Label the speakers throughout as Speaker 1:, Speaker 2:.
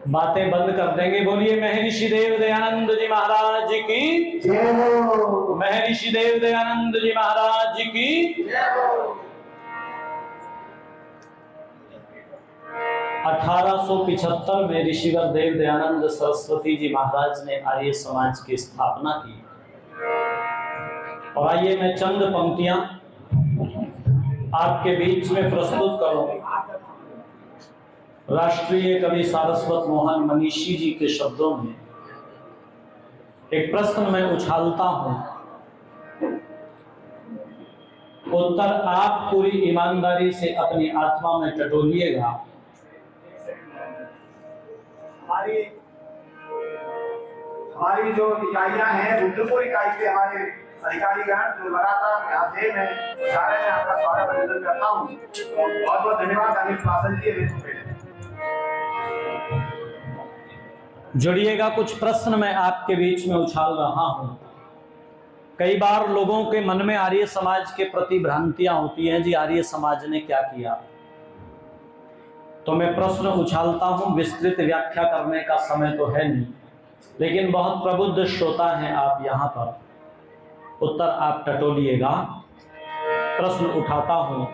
Speaker 1: बातें बंद कर देंगे। बोलिए महर्षि देव दयानंद जी महाराज की जय हो। महर्षि देव दयानंद जी महाराज की जय हो। 1875 में ऋषिवर देव दयानंद सरस्वती जी महाराज ने आर्य समाज की स्थापना की। और आइए मैं चंद पंक्तियां आपके बीच में प्रस्तुत करूं। राष्ट्रीय कवि सारस्वत मोहन मनीषी जी के शब्दों में एक प्रश्न मैं उछालता हूं, उत्तर आप पूरी ईमानदारी से अपनी आत्मा में टटोलिएगा।
Speaker 2: हमारी जो इकाइयां हैं, रुद्रपुर इकाई के हमारे अधिकारीगण जो लगातार यहाँ थे, मैं सारे में आपका स्वागत अभिनंदन करता हूँ। बहुत बहुत धन्यवाद अनिल पासल जी।
Speaker 1: जुड़िएगा, कुछ प्रश्न मैं आपके बीच में उछाल रहा हूं। कई बार लोगों के मन में आर्य समाज के प्रति भ्रांतियां होती हैं, जी आर्य समाज ने क्या किया। तो मैं प्रश्न उछालता हूं, विस्तृत व्याख्या करने का समय तो है नहीं, लेकिन बहुत प्रबुद्ध श्रोता हैं आप यहां पर, उत्तर आप टटोलिएगा। प्रश्न उठाता हूं,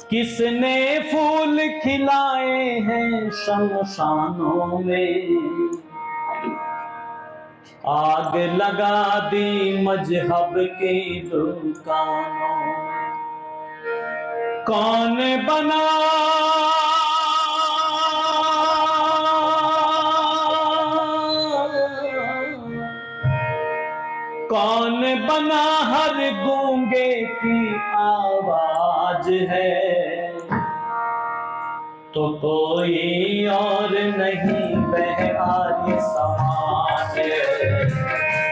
Speaker 1: किसने फूल खिलाए हैं शमशानों में, आग लगा दी मजहब की दुकानों में, कौन बना कौन बना हर गूंगे की आवाज है, तो कोई और नहीं वह आर्य समाज है,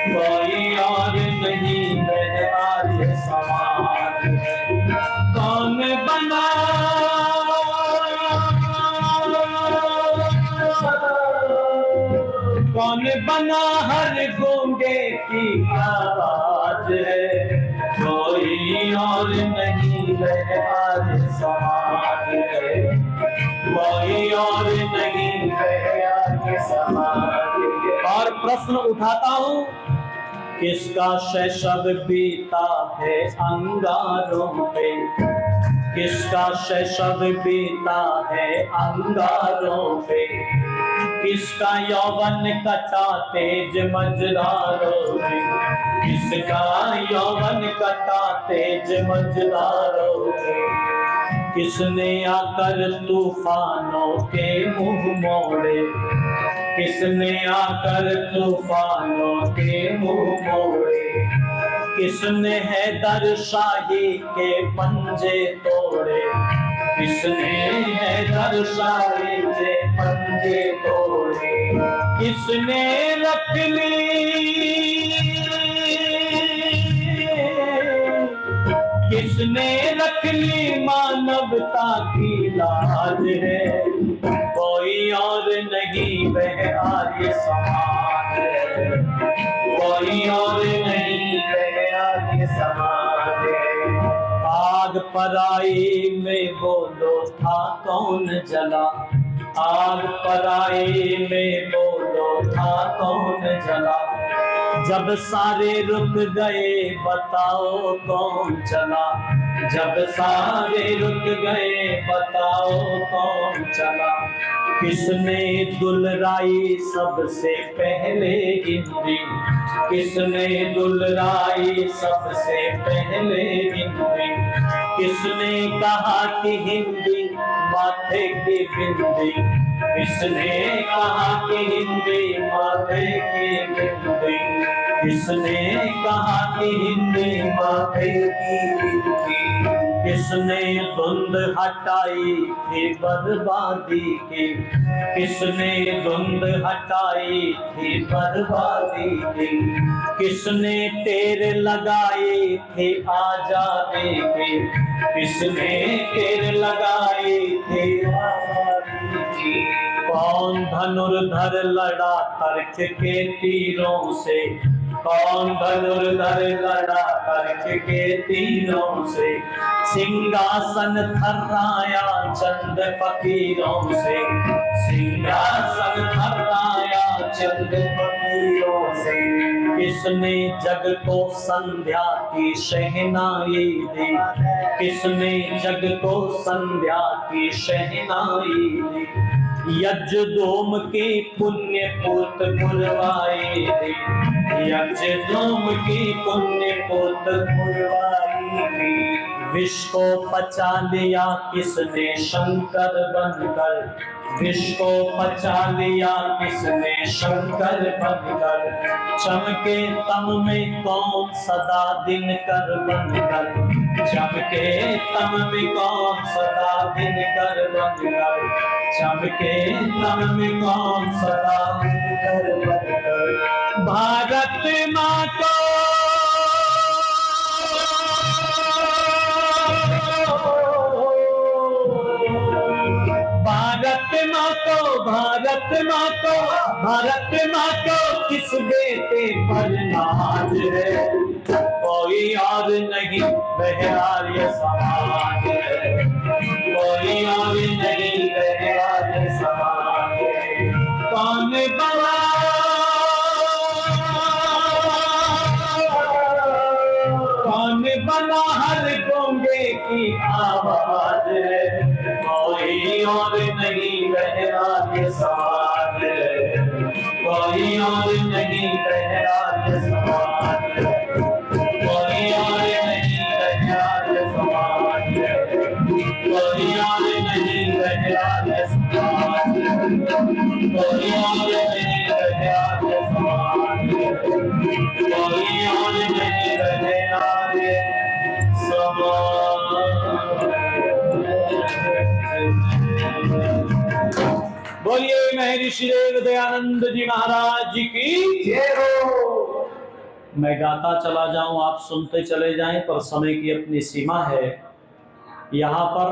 Speaker 1: कोई और नहीं वह आर्य समाज है। कौन बना कौन बना हर गूंगे की आवाज है, कोई और नहीं वह आर्य समाज है, कोई और नहीं वह आर्य समाज है। और प्रश्न उठाता हूं, किसका शैशव बीता है अंगारों पे, किसका शैशव बीता है अंगारों पे, किसका यौवन कटा तेज मझधारों में, किसका यौवन कटा तेज मझधारों में, किसने आकर तूफानों के मुंह मोड़े, किसने आकर तूफानों के मुंह मोड़े, किसने हैदर शाही के पंजे तोड़े, किसने हैदर शाही के पंजे तोड़े, किसने रख ली मानवता की लाज है, कोई और नहीं वह आर्य समाज है, कोई और नहीं वह आर्य समाज है। आग पराई में बोलो था कौन जला, आग पराई में बोलो था कौन जला, जब सारे रुक गए बताओ कौन चला, जब सारे रुक गए बताओ कौन चला, किसने दुलराई सबसे पहले हिंदी, किसने दुलराई सबसे पहले हिंदी, किसने कहा कि हिंदी माथे की बिंदी, किसने कहा कि हिंदी माथे की बिंदी, किसने कहा कि हिंदी माथे की बिंदी, किसने धुंध हटाई थी बर्बादी की, किसने धुंध हटाई थी बर्बादी की, किसने टेर लगाई थी आजादी की, किसने टेर लगाई थी आजादी की, कौन धनुर्धर लड़ा तर्क के तीरों से, कौन धनुर्धर लड़ा कर्क के तीरों से, सिंहासन थर्राया चंद फकीरों से, सिंहासन थर्राया चंद फकीरों से। किसने जग को संध्या की शहनाई दी, किसने जग को संध्या की शहनाई दी। यज्ञोम की पुण्य पूत पुरवाई दी, यज्ञोम की पुण्य पूत पुरवाई दी। विष को पचा लिया किसने शंकर बनकर, विष को पचा लिया किसने शंकर बनकर। चमके तम में कौन सदा दिन कर बनकर, चमके तम में कौन सदा दिन कर बनकर। चमके तम में कौन सदा दिन कर बनकर। भारत माँ को भारत माँ को, भारत माँ को, भारत माँ को किस बेटे पर नाज है। कोई और नहीं वह आर्य समाज है, कोई और नहीं वह आर्य समाज है। कौन बना कौन बना हर गोंगे की आवाज है। कोई और नहीं वह आर्य समाज है, कोई और नहीं वह आर्य समाज है। कोई और नहीं वह आर्य समाज है, कोई और नहीं वह आर्य समाज है। कोई और नहीं वह आर्य समाज है, कोई और नहीं वह आर्य समाज। बोलिए महर्षि देव दयानंद जी महाराज की जय हो। मैं गाता चला जाऊं, आप सुनते चले जाएं, पर समय की अपनी सीमा है। यहाँ पर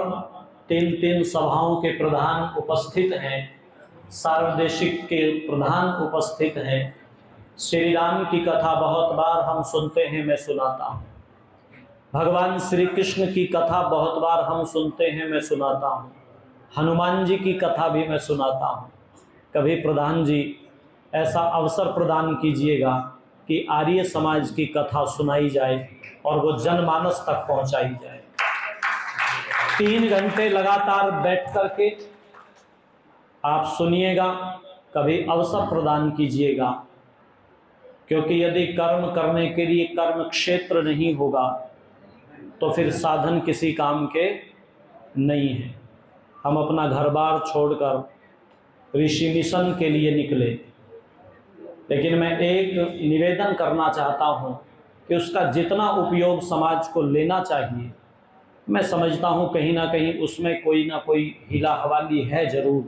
Speaker 1: 3 सभाओं के प्रधान उपस्थित हैं, सार्वदेशिक के प्रधान उपस्थित हैं। श्री राम की कथा बहुत बार हम सुनते हैं, मैं सुनाता हूँ। भगवान श्री कृष्ण की कथा बहुत बार हम सुनते हैं, मैं सुनाता हूँ। हनुमान जी की कथा भी मैं सुनाता हूँ। कभी प्रधान जी ऐसा अवसर प्रदान कीजिएगा कि आर्य समाज की कथा सुनाई जाए और वो जनमानस तक पहुंचाई जाए। 3 घंटे लगातार बैठ करके आप सुनिएगा, कभी अवसर प्रदान कीजिएगा, क्योंकि यदि कर्म करने के लिए कर्म क्षेत्र नहीं होगा तो फिर साधन किसी काम के नहीं है। हम अपना घर बार छोड़कर ऋषि मिशन के लिए निकले, लेकिन मैं एक निवेदन करना चाहता हूं कि उसका जितना उपयोग समाज को लेना चाहिए, मैं समझता हूं कहीं ना कहीं उसमें कोई ना कोई हिला हवाली है ज़रूर।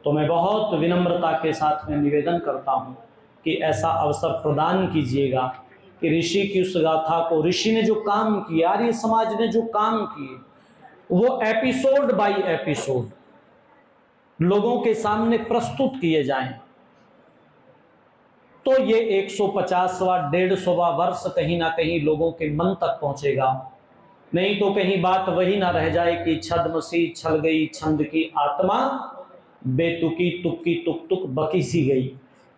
Speaker 1: तो मैं बहुत विनम्रता के साथ में निवेदन करता हूं कि ऐसा अवसर प्रदान कीजिएगा कि ऋषि की उस गाथा को, ऋषि ने जो काम किया, आर्य समाज ने जो काम किए, वो एपिसोड बाय एपिसोड लोगों के सामने प्रस्तुत किए जाएं, तो ये 150वां 150वां वर्ष कहीं ना कहीं लोगों के मन तक पहुंचेगा। नहीं तो कहीं बात वही ना रह जाए कि छद्मसी छल गई छंद की आत्मा, बेतुकी तुक्की तुक तुक बकी सी गई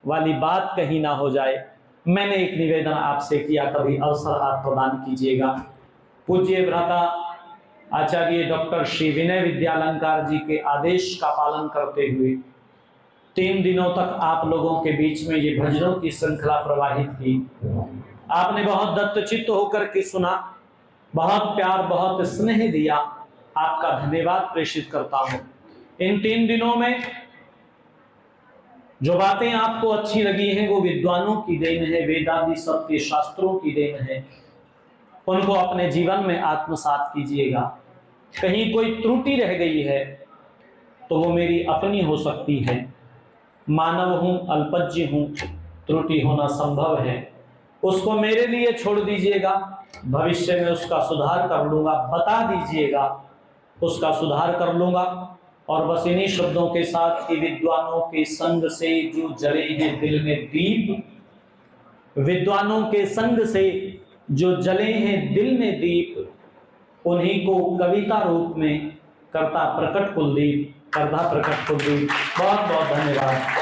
Speaker 1: वाली बात कहीं ना हो जाए। मैंने एक निवेदन आपसे किया, कभी अवसर आप प्रदान कीजिएगा। पूज्य भ्राता आचार्य डॉक्टर श्री विनय विद्यालंकार जी के आदेश का पालन करते हुए 3 दिनों तक आप लोगों के बीच में ये भजनों की श्रृंखला प्रवाहित की। आपने बहुत दत्तचित्त होकर के सुना, बहुत प्यार बहुत स्नेह दिया, आपका धन्यवाद प्रेषित करता हूँ। इन 3 दिनों में जो बातें आपको अच्छी लगी हैं वो विद्वानों की देन है, वेदादि सत्य शास्त्रों की देन है। उनको अपने जीवन में आत्मसात कीजिएगा। कहीं कोई त्रुटि रह गई है तो वो मेरी अपनी हो सकती है। मानव हूं, अल्पज्य हूं, त्रुटि होना संभव है। उसको मेरे लिए छोड़ दीजिएगा, भविष्य में उसका सुधार कर लूंगा। बता दीजिएगा, उसका सुधार कर लूंगा। और बस इन्हीं शब्दों के साथ कि विद्वानों के संग से जो जले हैं दिल में दीप, विद्वानों के संग से जो जले हैं दिल में दीप, उन्हीं को कविता रूप में करता प्रकट कुलदीप, बहुत बहुत धन्यवाद।